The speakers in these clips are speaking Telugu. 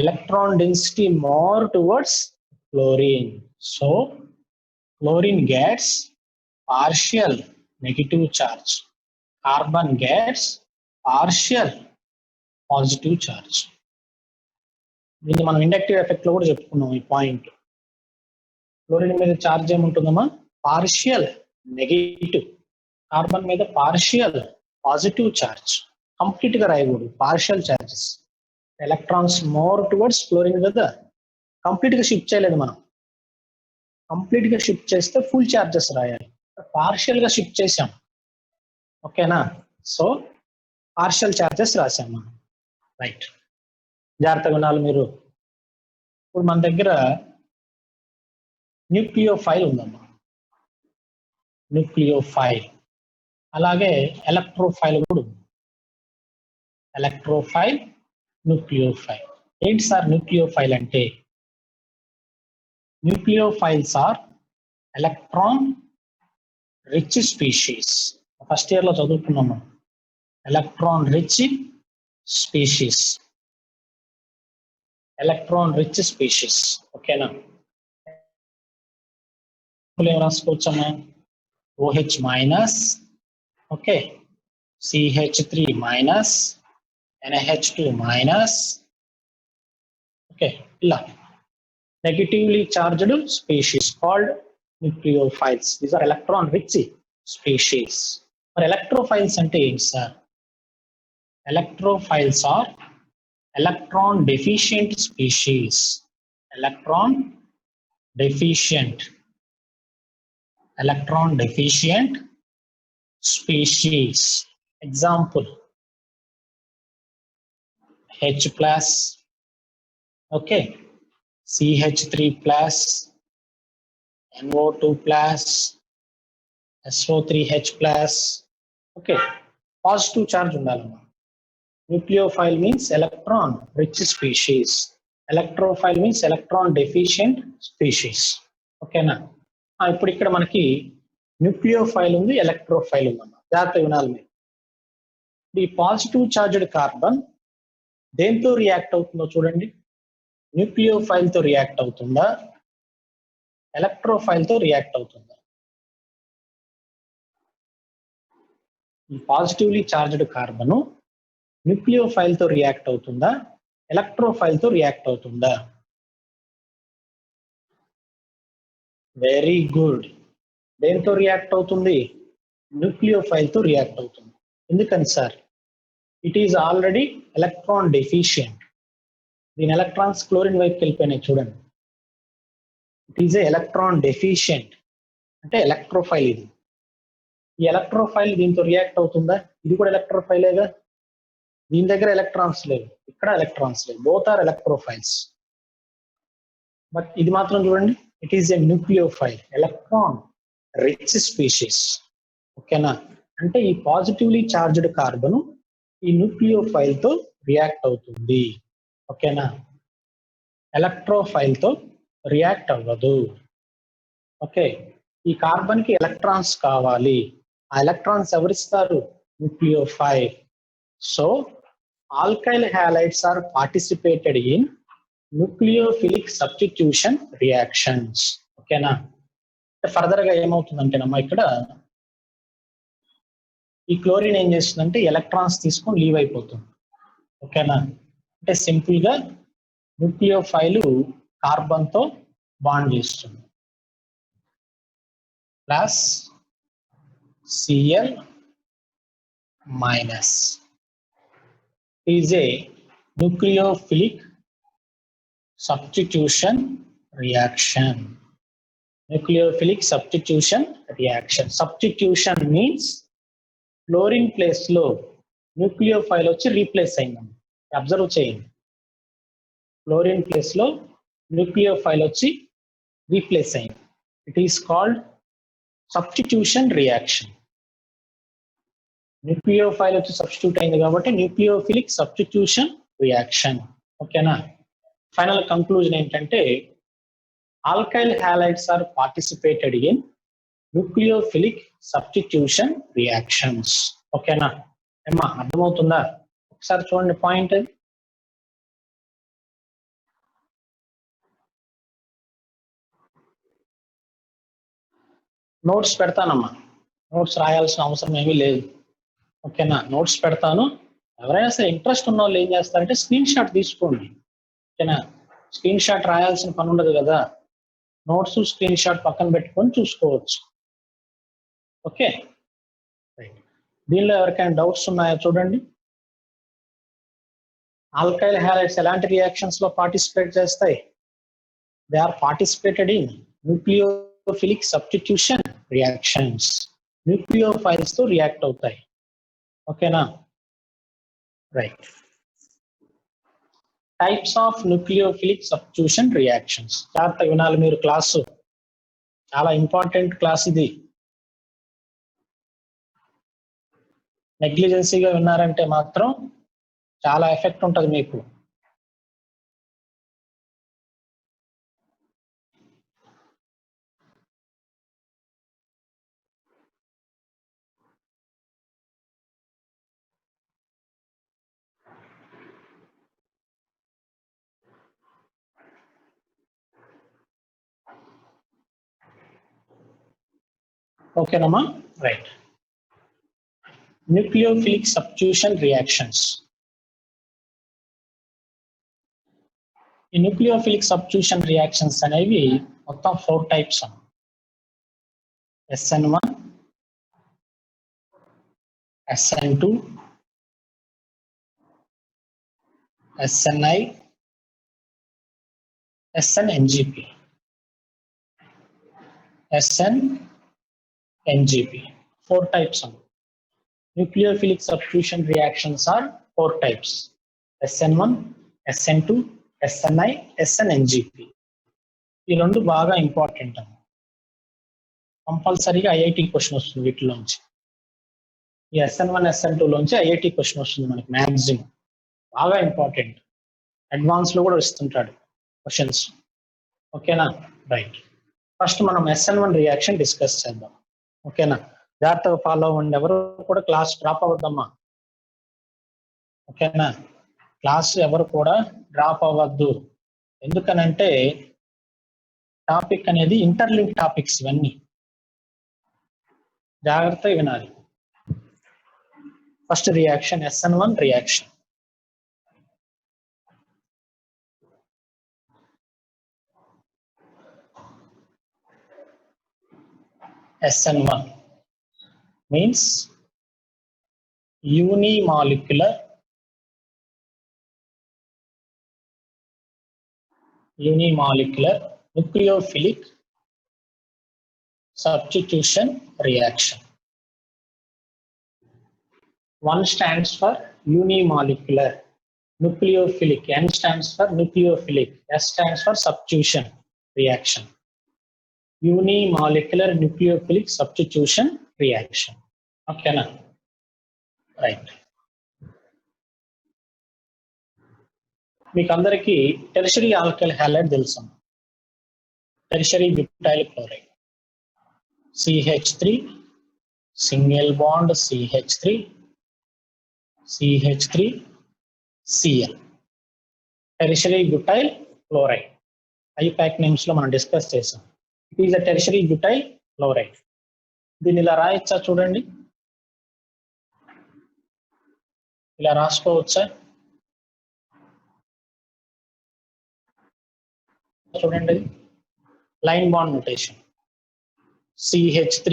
electron density more towards chlorine. So chlorine gets partial negative charge. Carbon gets partial positive charge. దీన్ని మనం ఇండక్టివ్ ఎఫెక్ట్ లో కూడా చెప్పుకున్నాం ఈ పాయింట్. క్లోరిన్ మీద ఛార్జ్ ఏముంటుందమ్మా? Partial negative. కార్బన్ మీద పార్షియల్ పాజిటివ్ ఛార్జ్. కంప్లీట్ గా రాయకూడదు, partial charges. Electrons more towards chlorine కదా, కంప్లీట్ గా షిఫ్ట్ చేయలేదు మనం. కంప్లీట్ గా షిఫ్ట్ చేస్తే ఫుల్ ఛార్జెస్ రాయాలి, పార్షియల్ గా షిఫ్ట్ చేసాం. ఓకేనా? సో పార్షియల్ ఛార్జెస్ రాసాం మనం. రైట్, జాగ్రత్తగా వినాలి మీరు. ఇప్పుడు మన దగ్గర న్యూక్లియోఫైల్ ఉందమ్మా, న్యూక్లియోఫైల్. అలాగే ఎలక్ట్రోఫైల్ కూడా ఉంది. Electrophile, nucleophile. ఏంటి సార్ న్యూక్లియోఫైల్ అంటే? Nucleophiles are electron rich species. First year లో చదువుకున్నాము, electron rich species. Electron rich species. ఓకేనా? ఏం రాసుకోవచ్చమ్మా? OH minus, okay, CH3 minus, NH2 minus. Okay, ఇలా negatively charged species called nucleophiles. These are electron rich species. మరి ఎలక్ట్రోఫైల్స్ అంటే ఏంటి sir? Electrophiles are electron deficient species. Electron deficient species. Example, H plus, okay, CH3 plus, NO2 plus, SO3H plus. Okay, positive charge undalama. Nucleophile means electron rich species. Electrophile means electron deficient species. ఓకేనా? ఇప్పుడు ఇక్కడ మనకి న్యూక్లియోఫైల్ ఉంది, ఎలక్ట్రోఫైల్ ఉందన్న. జాగ్రత్త వినాలి మీరు. ఈ పాజిటివ్ చార్జ్డ్ కార్బన్ దేంతో రియాక్ట్ అవుతుందో చూడండి. న్యూక్లియోఫైల్ తో రియాక్ట్ అవుతుందా, ఎలక్ట్రోఫైల్ తో రియాక్ట్ అవుతుందా? ఈ పాజిటివ్లీ చార్జ్డ్ కార్బన్ న్యూక్లియోఫైల్ తో రియాక్ట్ అవుతుందా, ఎలక్ట్రోఫైల్ తో రియాక్ట్ అవుతుందా? Very good. దేంతో రియాక్ట్ అవుతుంది? న్యూక్లియోఫైల్ తో రియాక్ట్ అవుతుంది. ఎందుకని sir? It is already electron deficient. దీని ఎలక్ట్రాన్స్ క్లోరిన్ వైపుకి వెళ్ళిపోయినాయి చూడండి. It is a electron deficient అంటే ఎలక్ట్రోఫైల్. ఇది ఈ ఎలక్ట్రోఫైల్ దీంతో రియాక్ట్ అవుతుందా? ఇది కూడా ఎలక్ట్రోఫైలేగా. దీని దగ్గర ఎలక్ట్రాన్స్ లేవు, ఇక్కడ ఎలక్ట్రాన్స్ లేవు. Both are electrophiles. బట్ ఇది మాత్రం చూడండి, it is a nucleophile, electron rich species. ఓకేనా? అంటే ఈ పాజిటివ్లీ చార్జ్డ్ కార్బన్ ఈ న్యూక్లియోఫైల్ తో రియాక్ట్ అవుతుంది. ఓకేనా? ఎలక్ట్రోఫైల్ తో రియాక్ట్ అవ్వదు. ఓకే, ఈ కార్బన్ కి ఎలక్ట్రాన్స్ కావాలి. ఆ ఎలక్ట్రాన్స్ ఎవరిస్తారు? Nucleophile. So alkyl halides are participated in nucleophilic substitution reactions. ఓకేనా? ఫర్దర్ గా ఏమవుతుందంటేనమ్మా, ఇక్కడ ఈ క్లోరిన్ ఏం చేస్తుందంటే ఎలక్ట్రాన్స్ తీసుకొని లీవ్ అయిపోతుంది. ఓకేనా? అంటే సింపుల్ గా న్యూక్లియోఫైల్ కార్బన్ తో బాండ్ చేస్తుంది. Plus Cl minus is a nucleophilic substitution reaction. Nucleophilic substitution reaction. Substitution means chlorine place లో న్యూక్లియోఫైల్ వచ్చి రీప్లేస్ అయింది. అబ్జర్వ్ చేయండి, క్లోరిన్ ప్లేస్ లో న్యూక్లియోఫైల్ వచ్చి రీప్లేస్ అయింది. It is called substitution reaction. Nucleophile వచ్చి సబ్స్టిట్యూట్ అయింది కాబట్టి న్యూక్లియోఫిలిక్ సబ్స్టిట్యూషన్ రియాక్షన్. ఓకేనా? ఫైనల్ కంక్లూజన్ ఏంటంటే alkyl halides are participated in nucleophilic substitution reactions. ఓకేనా? ఏమ్మా అర్థమవుతుందా? ఒకసారి చూడండి పాయింట్. నోట్స్ పెడతానమ్మా, నోట్స్ రాయాల్సిన అవసరం ఏమీ లేదు. ఓకేనా, నోట్స్ పెడతాను. ఎవరైనా సరే ఇంట్రెస్ట్ ఉన్న వాళ్ళు ఏం చేస్తారంటే స్క్రీన్ షాట్ తీసుకోండి. ఓకేనా, స్క్రీన్ షాట్ రాయాల్సిన పని ఉండదు కదా, నోట్స్ స్క్రీన్ షాట్ పక్కన పెట్టుకొని చూసుకోవచ్చు. Okay right. దీనిలో ఎవరికైనా డౌట్స్ ఉన్నాయో చూడండి. ఆల్కైల్ హ్యాలైడ్స్ ఎలాంటి రియాక్షన్స్ లో పార్టిసిపేట్ చేస్తాయి? They are participated in nucleophilic substitution reactions. Nucleophiles తో రియాక్ట్ అవుతాయి. ఓకేనా right. Types of nucleophilic substitution reactions. జాగ్రత్తగా వినాలి మీరు, క్లాసు చాలా ఇంపార్టెంట్ క్లాస్ ఇది. నెగ్లిజెన్సీగా విన్నారంటే మాత్రం చాలా ఎఫెక్ట్ ఉంటుంది మీకు. ఓకేనమ్మా రైట్. Nucleophilic substitution reactions. ఈ న్యూక్లియోఫిలిక్ సబ్స్టిట్యూషన్ రియాక్షన్స్ అనేవి మొత్తం 4 types. SN1, SN2, SNI, SNNGP. SNNGP. 4 types. Nucleophilic substitution reactions are 4 types. SN1, SN2, SNI, SNNGP. ఈ రెండు బాగా ఇంపార్టెంట్. కంపల్సరీగా ఐఐటి క్వశ్చన్ వస్తుంది వీటిలోంచి. ఈ SN1, SN2 లోంచి ఐఐటి క్వశ్చన్ వస్తుంది మనకి మ్యాక్సిమం. బాగా ఇంపార్టెంట్. అడ్వాన్స్ లో కూడా ఇస్తుంటాడు క్వశ్చన్స్. ఓకేనా రైట్. ఫస్ట్ మనం SN1 రియాక్షన్ డిస్కస్ చేద్దాం. ఓకేనా, జాగ్రత్తగా ఫాలో అవ్వండి, ఎవరు కూడా క్లాస్ డ్రాప్ అవ్వద్దమ్మా. ఓకేనా, క్లాస్ ఎవరు కూడా డ్రాప్ అవ్వద్దు. ఎందుకనంటే టాపిక్ అనేది ఇంటర్లింక్ టాపిక్స్, ఇవన్నీ జాగ్రత్తగా వినాలి. First reaction SN1 reaction. SN1 means unimolecular nucleophilic substitution reaction. 1 stands for unimolecular, nucleophilic, N stands for nucleophilic, S stands for substitution reaction. Unimolecular nucleophilic substitution reaction. Okay na right. మీకు అందరికీ టెర్షరీ ఆల్కైల్ హ్యాలైడ్ తెలుసు. Tertiary butyl chloride, CH3 single bond CH3 Cl. Tertiary butyl chloride IUPAC names లో మనం డిస్కస్ చేసాం. It is a tertiary butyl chloride. దీన్ని ఇలా రాయొచ్చా చూడండి, ఇలా రాసుకోవచ్చా చూడండి. Line bond notation CH3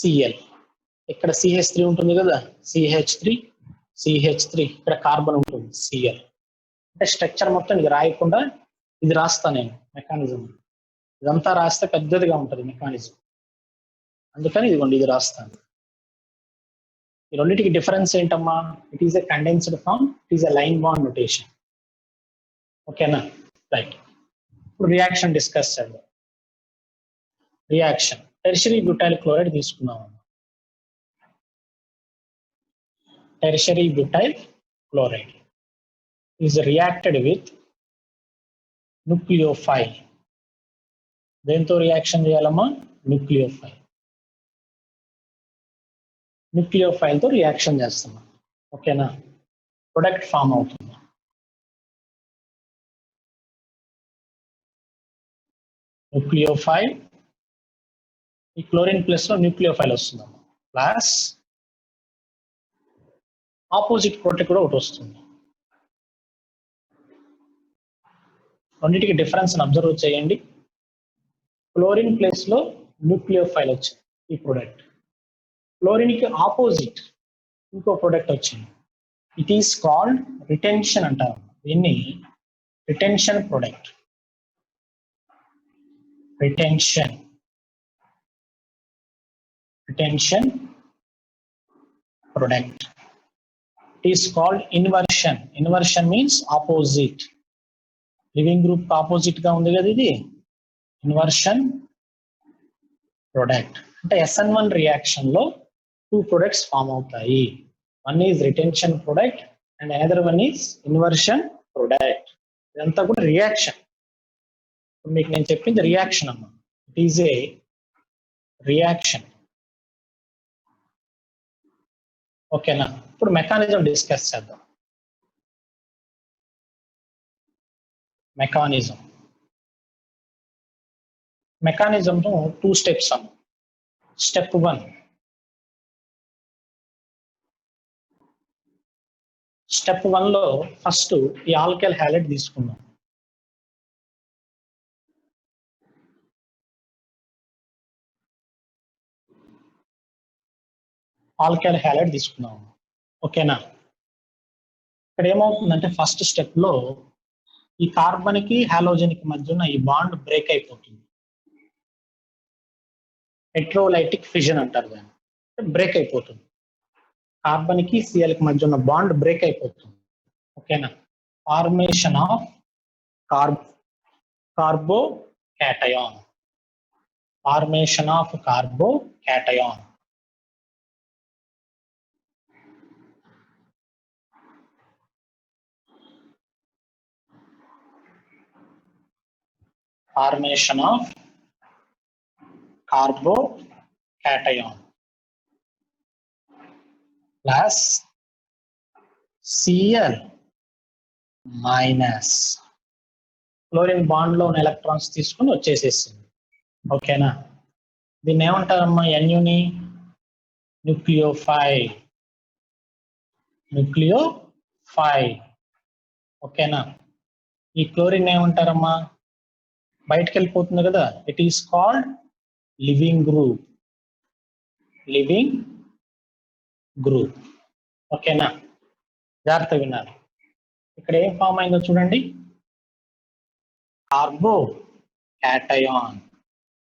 Cl. ఇక్కడ CH3 ఉంటుంది కదా, CH3 ఇక్కడ కార్బన్ ఉంటుంది Cl. అంటే స్ట్రక్చర్ మొత్తం ఇది రాయకుండా ఇది రాస్తా నేను మెకానిజం. ఇదంతా రాస్తే పెద్దదిగా ఉంటుంది మెకానిజం, అందుకని ఇదిగోండి ఇది రాస్తాను. ఈ రెండింటికి డిఫరెన్స్ ఏంటమ్మా? It is a condensed form, it is a line bond notation. ఓకేనా రైట్. ఇప్పుడు రియాక్షన్ డిస్కస్ చేద్దాం. రియాక్షన్ టెర్షరీ బ్యూటైల్ క్లోరైడ్ తీసుకున్నాం. Tertiary butyl chloride is reacted with nucleophile. దేంతో రియాక్షన్ చేయాలమ్మా? న్యూక్లియోఫైల్ తో రియాక్షన్ చేస్తున్నాం. ఓకేనా, ప్రొడక్ట్ ఫామ్ అవుతుంది. న్యూక్లియోఫైల్, ఈ క్లోరిన్ ప్లస్ లో న్యూక్లియోఫైల్ వస్తుందమ్మా, ప్లస్ ఆపోజిట్ ప్రొడక్ట్ కూడా ఒకటి వస్తుంది. రెండింటికి డిఫరెన్స్ అబ్జర్వ్ చేయండి. క్లోరిన్ ప్లేస్ లో న్యూక్లియోఫైల్ వచ్చింది ఈ ప్రొడక్ట్, క్లోరిన్ కి ఆపోజిట్ ఇంకో ప్రొడక్ట్ వచ్చింది. ఇట్ ఈస్ కాల్డ్ రిటెన్షన్ అంటారు దీన్ని, retention product. Retention product. It is called inversion. Inversion means opposite. Living group opposite గా ఉంది కదా ఇది, inversion product. అంటే SN1 రియాక్షన్ లో 2 products ఫామ్ అవుతాయి. One is retention product and another one is inversion product. ఇదంతా కూడా రియాక్షన్. మీకు నేను చెప్పింది రియాక్షన్ అమ్మా. It is a reaction. ఓకేనా? ఇప్పుడు మెకానిజం డిస్కస్ చేద్దాం. మెకానిజం 2 స్టెప్స్ అమ్మ. స్టెప్ 1, స్టెప్ 1 లో ఫస్ట్ ఈ ఆల్కైల్ హ్యాలైడ్ తీసుకుందాం. ఆల్కైల్ హ్యాలైడ్ తీసుకున్నాం. ఓకేనా? ఇక్కడ ఏమవుతుందంటే ఫస్ట్ స్టెప్ లో ఈ కార్బన్ కి హాలోజన్ కి మధ్య ఉన్న ఈ బాండ్ బ్రేక్ అయిపోతుంది. హెట్రోలైటిక్ ఫిజన్ అంటారు దాన్ని. బ్రేక్ అయిపోతుంది. కార్బన్ కి సిఎల్ కి మధ్య ఉన్న బాండ్ బ్రేక్ అయిపోతుంది. ఓకేనా? Formation of కార్బో cation. Formation of కార్బో cation. Formation of carbocation plus Cl minus chlorine bond లో ఉన్న ఎలక్ట్రాన్స్ తీసుకుని వచ్చేసేసింది. ఓకేనా? దీన్ని ఏమంటారమ్మా? NUని న్యూక్లియోఫైల్. ఓకేనా? ఈ క్లోరిన్ ఏమంటారమ్మా? బయటకు వెళ్ళిపోతుంది కదా, it is called leaving group. ఓకేనా? జాగ్రత్త విన్నారు. ఇక్కడ ఏం ఫామ్ అయిందో చూడండి. Carbocation,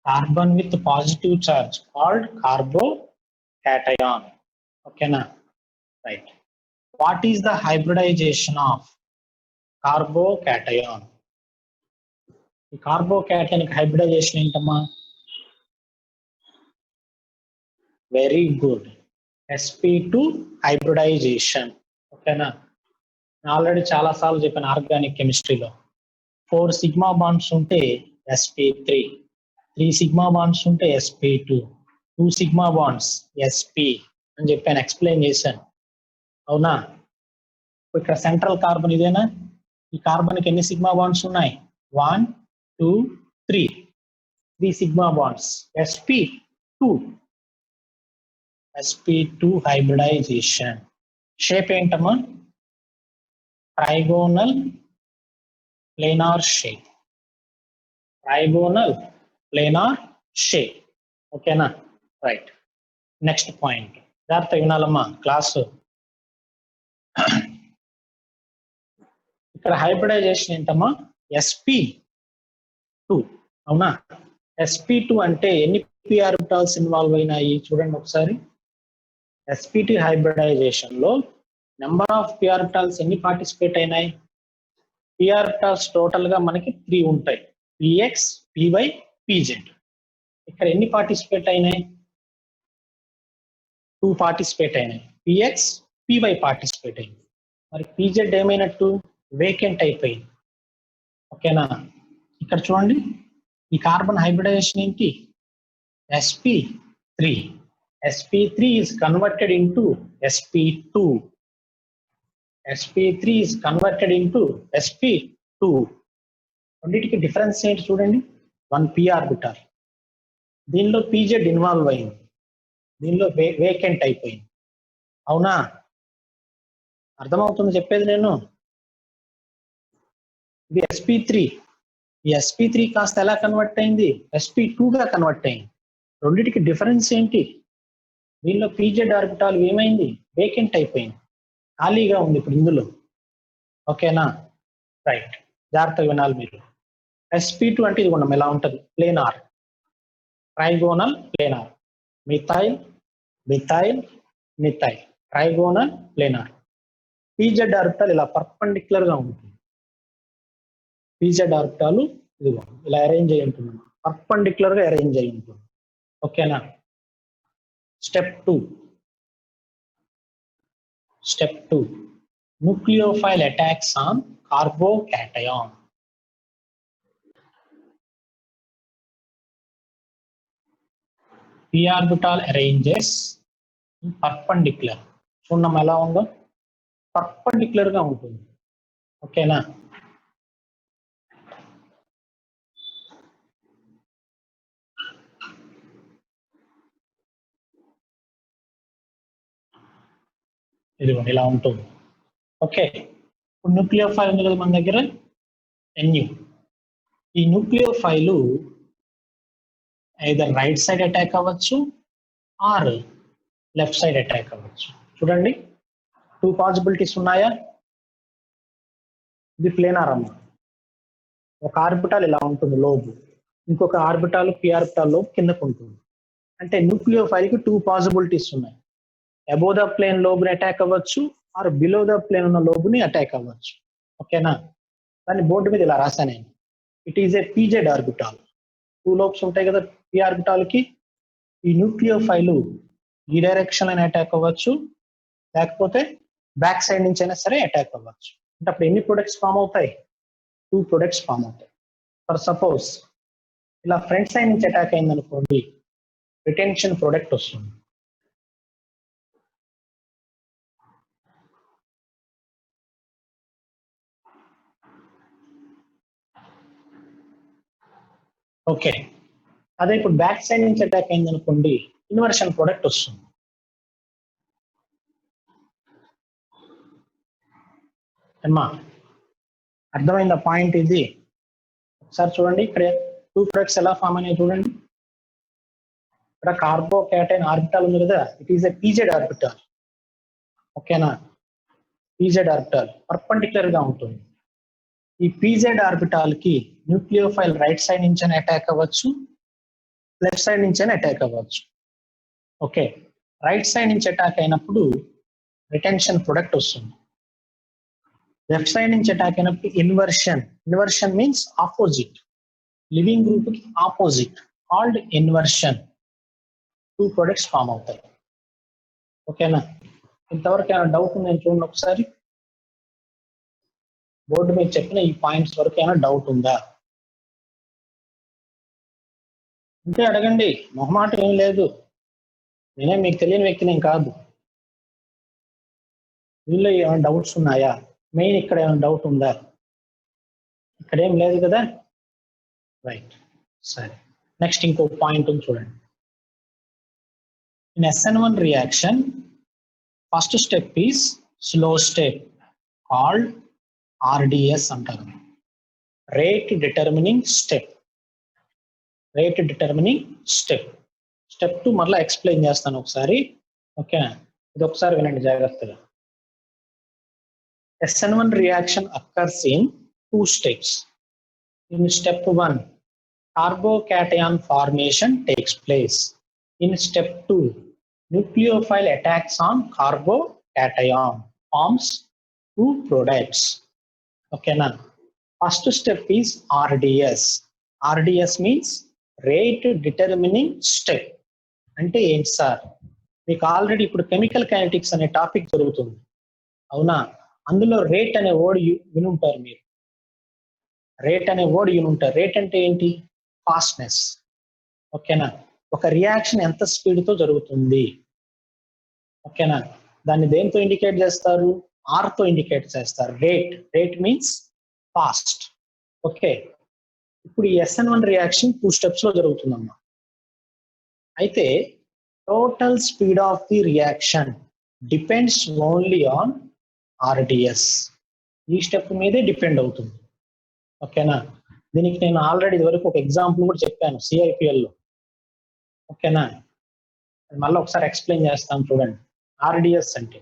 carbon with positive charge called carbocation. ఓకేనా? Right. What is the hybridization of carbocation? ఈ కార్బో క్యాటయాన్ హైబ్రిడైజేషన్ ఏంటమ్మా? Very good, sp2 hybridization. ఓకేనా? ఆల్రెడీ చాలా సార్లు చెప్పాను ఆర్గానిక్ కెమిస్ట్రీలో 4 సిగ్మా బాండ్స్ ఉంటే sp3, 3 సిగ్మా బాండ్స్ ఉంటే sp2, 2 సిగ్మా బాండ్స్ sp అని చెప్పాను, ఎక్స్ప్లెయిన్ చేశాను. అవునా? ఇక్కడ సెంట్రల్ కార్బన్ ఇదేనా? ఈ కార్బన్కి ఎన్ని సిగ్మా బాండ్స్ ఉన్నాయి? 1 2 3, 3 sigma bonds, sp2 hybridization. Shape ఏంటమ్మా? Trigonal planar shape. ఓకేనా? రైట్. నెక్స్ట్ పాయింట్ జాగ్రత్త వినాలమ్మా క్లాసు. ఇక్కడ హైబ్రిడైజేషన్ ఏంటమ్మా? sp2. అవునా? sp2 అంటే ఎన్ని p ఆర్బిటాల్స్ ఇన్వాల్వ్ అయినాయి చూడండి ఒకసారి. sp2 హైబ్రిడైజేషన్ లో నెంబర్ ఆఫ్ p ఆర్బిటాల్స్ ఎన్ని పార్టిసిపేట్ అయినాయి? p ఆర్బిటాల్స్ టోటల్ గా మనకి 3 ఉంటాయి, px py pz. ఇక్కడ ఎన్ని పార్టిసిపేట్ అయినాయి? 2 పార్టిసిపేట్ అయినాయి, px py పార్టిసిపేట్ అయింది. మరి pz ఏమైనట్టు? వేకెంట్ అయిపోయింది. ఓకేనా? ఇక్కడ చూడండి, ఈ కార్బన్ హైబ్రిడైజేషన్ ఏంటి? sp3. sp3 is converted into sp2. sp3 is converted into sp2. రెండింటికి డిఫరెన్స్ ఏంటి చూడండి. 1 p ఆర్బిటాల్. దీనిలో పీజెడ్ ఇన్వాల్వ్ అయింది, దీనిలో వేకెంట్ అయిపోయింది. అవునా? అర్థమవుతుంది చెప్పేది నేను? ఇది sp3, ఈ sp3 కాస్త ఎలా కన్వర్ట్ అయింది? sp2 గా కన్వర్ట్ అయింది. రెండింటికి డిఫరెన్స్ ఏంటి? దీనిలో పీజెడ్ ఆర్బిటాల్ ఏమైంది? వేకెంట్ అయిపోయింది, ఖాళీగా ఉంది ఇప్పుడు ఇందులో. ఓకేనా? రైట్, జాగ్రత్తగా వినాలి మీరు. sp2 అంటే ఇది కూడా ఎలా ఉంటుంది? Planar, trigonal planar. Methyl methyl methyl, trigonal planar. Pz orbital ఇలా పర్పెండిక్యులర్ గా ఉంటుంది. పీజెడ్ ఆర్బిటాల్ ఇదిగో ఇలా అరేంజ్ అయి ఉంటుంది, పర్పెండిక్యులర్ గా అరేంజ్ అయి ఉంటుంది. ఓకేనా? Step 2, nucleophile attacks on carbocation. p orbital arranges in perpendicular. చూడడం ఎలా ఉందో, పర్పెండిక్యులర్ గా ఉంటుంది. ఓకేనా? ఇదిగోండి ఇలా ఉంటుంది. ఓకే, ఇప్పుడు న్యూక్లియోఫైల్ ఉంది కదా మన దగ్గర, NU. ఈ nucleophile either right side attack అవ్వచ్చు ఆర్ లెఫ్ట్ సైడ్ అటాక్ అవ్వచ్చు. చూడండి, 2 పాసిబిలిటీస్ ఉన్నాయా? ఇది ప్లేనార్ అమ్మ. ఒక ఆర్బిటాల్ ఇలా ఉంటుంది లోబ్, ఇంకొక ఆర్బిటాల్ p ఆర్బిటాల్ లోబ్ కిందకు ఉంటుంది. అంటే న్యూక్లియోఫైల్ కి 2 పాసిబిలిటీస్ ఉన్నాయి. అబోవ్ ద ప్లేన్ లోబ్ ని అటాక్ అవ్వచ్చు ఆర్ బిలో ద ప్లేన్ ఉన్న లోబ్ ని అటాక్ అవ్వచ్చు. ఓకేనా? దాన్ని బోర్డు మీద ఇలా రాశాను నేను. It is a pz orbital. 2 lobes ఉంటాయి కదా p ఆర్బిటాల్ కి. ఈ న్యూక్లియోఫైల్ ఈ డైరెక్షన్ అయినా అటాక్ అవ్వచ్చు, లేకపోతే బ్యాక్ సైడ్ నుంచి అయినా సరే అటాక్ అవ్వచ్చు. అంటే అప్పుడు ఎన్ని ప్రొడక్ట్స్ ఫామ్ అవుతాయి? 2 ప్రొడక్ట్స్ ఫామ్ అవుతాయి. ఫర్ సపోజ్ ఇలా ఫ్రంట్ సైడ్ నుంచి అటాక్ అయింది అనుకోండి, రిటెన్షన్ ప్రొడక్ట్ వస్తుంది. ఓకే, అదే ఇప్పుడు బ్యాక్ సైడ్ నుంచి అటాక్ అయింది అనుకోండి, ఇన్వర్షన్ ప్రొడక్ట్ వస్తుంది. అమ్మా అర్థమైందా పాయింట్? ఇది ఒకసారి చూడండి, ఇక్కడ 2 ప్రొడక్ట్స్ ఎలా ఫామ్ అయినాయి చూడండి. ఇక్కడ కార్బోకేటైన్ ఆర్బిటాల్ ఉంది కదా, it is a PZ orbital. ఓకేనా? పీజెడ్ ఆర్బిటాల్ పర్పెండిక్యులర్ గా ఉంటుంది. ఈ పీజెడ్ ఆర్బిటాల్ కి న్యూక్లియోఫైల్ రైట్ సైడ్ నుంచి అటాక్ అవ్వచ్చు, లెఫ్ట్ సైడ్ నుంచి అటాక్ అవ్వచ్చు. ఓకే, రైట్ సైడ్ నుంచి అటాక్ అయినప్పుడు రిటెన్షన్ ప్రొడక్ట్ వస్తుంది. లెఫ్ట్ సైడ్ నుంచి అటాక్ అయినప్పుడు inversion. Inversion means opposite, leaving group కి opposite, called inversion. 2 products form అవుతాయి. ఓకేనా? ఇంతవరకు ఏమైనా డౌట్ ఉందని చూడండి ఒకసారి. బోర్డు మీద చెప్పిన ఈ పాయింట్స్ వరకు ఏమైనా డౌట్ ఉందా? ఉంటే అడగండి, మొహమాటం ఏం లేదు. నేనే మీకు తెలియని వ్యక్తిని ఏం కాదు. వీళ్ళు ఏమైనా డౌట్స్ ఉన్నాయా? మెయిన్ ఇక్కడ ఏమైనా డౌట్ ఉందా? ఇక్కడ ఏం లేదు కదా? రైట్, సరే. నెక్స్ట్ ఇంకో పాయింట్ ఉంది చూడండి. In SN1 reaction first step is slow step called RDS అంటారు, rate determining step. Rate determining step. Step 2 మరలా ఎక్స్ప్లెయిన్ చేస్తాను ఒకసారి. ఓకేనా? ఇది ఒకసారి వినండి జాగ్రత్తగా. SN1 reaction occurs in 2 steps. In step 1, carbocation formation takes place. In step 2, nucleophile attacks on carbocation, forms 2 products. Okay, now first step is RDS. RDS means rate determining step. అంటే ఏంటి సార్? మీకు ఆల్రెడీ ఇప్పుడు కెమికల్ కైనెటిక్స్ అనే టాపిక్ జరుగుతుంది, అవునా? అందులో రేట్ అనే వర్డ్ వినుంటారు మీరు. రేట్ అనే వర్డ్ వినుంటారు. రేట్ అంటే ఏంటి? ఫాస్ట్నెస్. ఓకేనా? ఒక రియాక్షన్ ఎంత స్పీడ్ తో జరుగుతుంది. ఓకేనా? దాన్ని దేంతో ఇండికేట్ చేస్తారు? ఆర్ తో ఇండికేట్ చేస్తారు. Rate. Rate means fast. Okay, ఇప్పుడు ఈ SN1 రియాక్షన్ 2 స్టెప్స్ లో జరుగుతుందమ్మా. అయితే total speed of the reaction depends only on RDS. ఈ స్టెప్ మీదే డిపెండ్ అవుతుంది. ఓకేనా? దీనికి నేను ఆల్రెడీ ఇదివరకు ఒక ఎగ్జాంపుల్ కూడా చెప్పాను CIPL లో. ఓకేనా? మళ్ళీ ఒకసారి ఎక్స్ప్లెయిన్ చేస్తాను చూడండి. RDS అంటే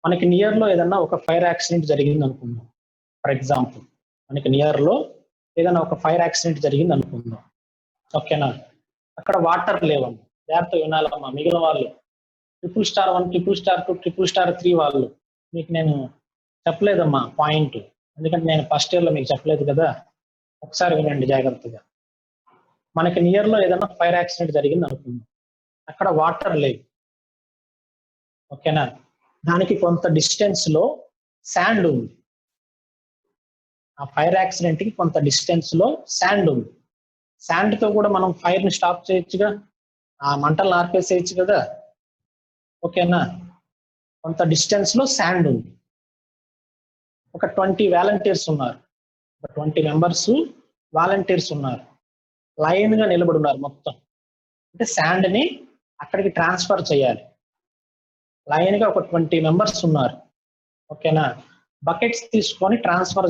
మనకి నియర్ లో ఏదన్నా ఒక ఫైర్ యాక్సిడెంట్ జరిగింది అనుకుందాం. ఫర్ ఎగ్జాంపుల్ మనకి నియర్ లో ఏదైనా ఒక ఫైర్ యాక్సిడెంట్ జరిగింది అనుకుందాం. ఓకేనా? అక్కడ వాటర్ లేవమ్మా. జాగ్రత్త వినాలమ్మా మిగిలిన వాళ్ళు. 1 2 3 వాళ్ళు మీకు నేను చెప్పలేదమ్మా పాయింట్. ఎందుకంటే నేను ఫస్ట్ ఇయర్ లో మీకు చెప్పలేదు కదా. ఒకసారి వినండి జాగ్రత్తగా. మనకి నియర్ లో ఏదైనా ఫైర్ యాక్సిడెంట్ జరిగింది అనుకుందాం. అక్కడ వాటర్ లేవు. ఓకేనా? దానికి కొంత డిస్టెన్స్ లో శాండ్ ఉంది. ఆ ఫైర్ యాక్సిడెంట్ కి కొంత డిస్టెన్స్ లో శాండ్ ఉంది. శాండ్ తో కూడా మనం ఫైర్ ని స్టాప్ చేయొచ్చుగా, ఆ మంటలు ఆర్పేసేయచ్చు కదా. ఓకేనా? కొంత డిస్టెన్స్ లో శాండ్ ఉంది. ఒక 20 వాలంటీర్స్ ఉన్నారు. ఒక 20 మెంబర్స్ వాలంటీర్స్ ఉన్నారు. లైన్ గా నిలబడి ఉన్నారు మొత్తం. అంటే శాండ్ ని అక్కడికి ట్రాన్స్ఫర్ చేయాలి. లైన్ గా ఒక 20 మెంబర్స్ ఉన్నారు. ఓకేనా? బకెట్స్ తీసుకొని ట్రాన్స్ఫర్